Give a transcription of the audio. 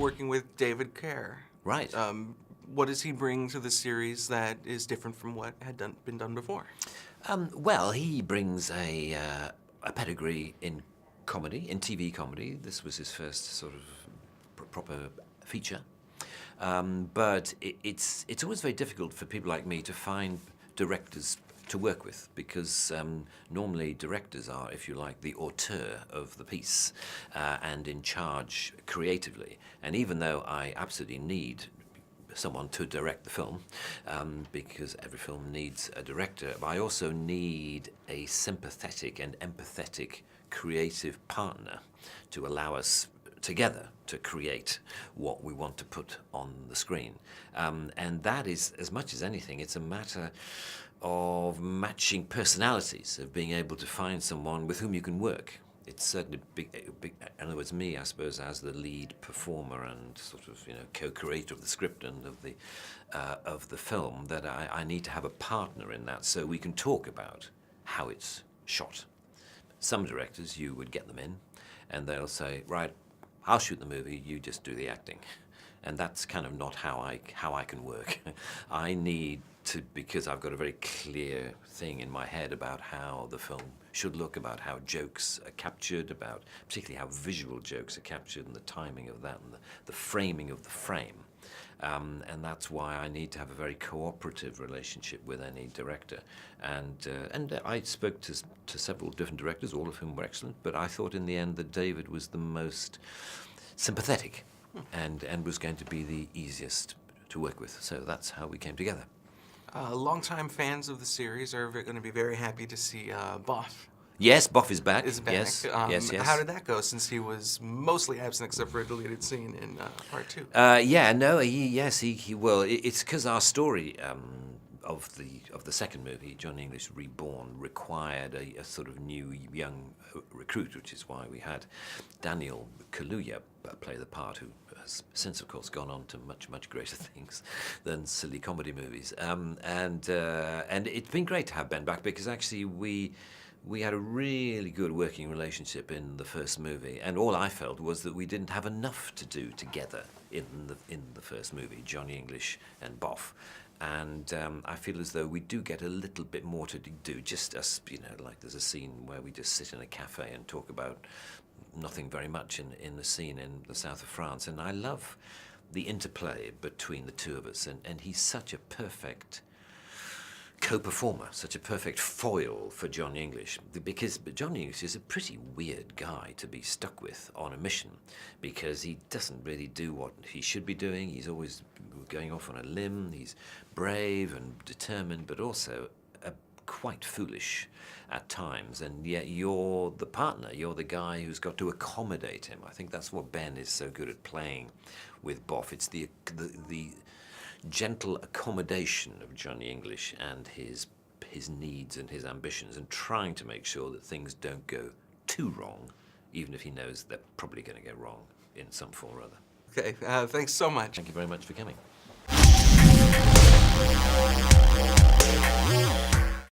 working with David Kerr. Right. What does he bring to the series that is different from what had been done before? Well, he brings a pedigree in comedy, in TV comedy. This was his first sort of proper feature. But it's always very difficult for people like me to find directors to work with, because normally directors are, if you like, the auteur of the piece and in charge creatively. And even though I absolutely need someone to direct the film, because every film needs a director, but I also need a sympathetic and empathetic creative partner to allow us together to create what we want to put on the screen. And that is, as much as anything, it's a matter of matching personalities, of being able to find someone with whom you can work. It's certainly big, in other words, me, I suppose, as the lead performer and sort of, co-creator of the script and of the film, that I need to have a partner in that so we can talk about how it's shot. Some directors, you would get them in, and they'll say, right, I'll shoot the movie, you just do the acting. And that's kind of not how I can work. I need to, because I've got a very clear thing in my head about how the film should look, about how jokes are captured, about particularly how visual jokes are captured and the timing of that and the framing of the frame. And that's why I need to have a very cooperative relationship with any director. And I spoke to several different directors, all of whom were excellent, but I thought in the end that David was the most sympathetic and was going to be the easiest to work with. So that's how we came together. Longtime fans of the series are going to be very happy to see Boff. Yes, Boff is back. Yes. Yes. How did that go, since he was mostly absent except for a deleted scene in part 2? It's because our story of the second movie, Johnny English Reborn, required a sort of new young recruit, which is why we had Daniel Kaluuya play the part, who has since, of course, gone on to much greater things than silly comedy movies. And it's been great to have Ben back, because actually we had a really good working relationship in the first movie, and all I felt was that we didn't have enough to do together in the first movie, Johnny English and Boff. And I feel as though we do get a little bit more to do, just us, like there's a scene where we just sit in a cafe and talk about nothing very much in the scene in the south of France. And I love the interplay between the two of us, and he's such a perfect co-performer, such a perfect foil for Johnny English, because Johnny English is a pretty weird guy to be stuck with on a mission, because he doesn't really do what he should be doing. He's always going off on a limb. He's brave and determined, but also quite foolish at times, and yet you're the partner, you're the guy who's got to accommodate him. I think that's what Ben is so good at playing with Boff. It's the gentle accommodation of Johnny English and his needs and his ambitions, and trying to make sure that things don't go too wrong, even if he knows they're probably going to go wrong in some form or other. Okay, thanks so much. Thank you very much for coming.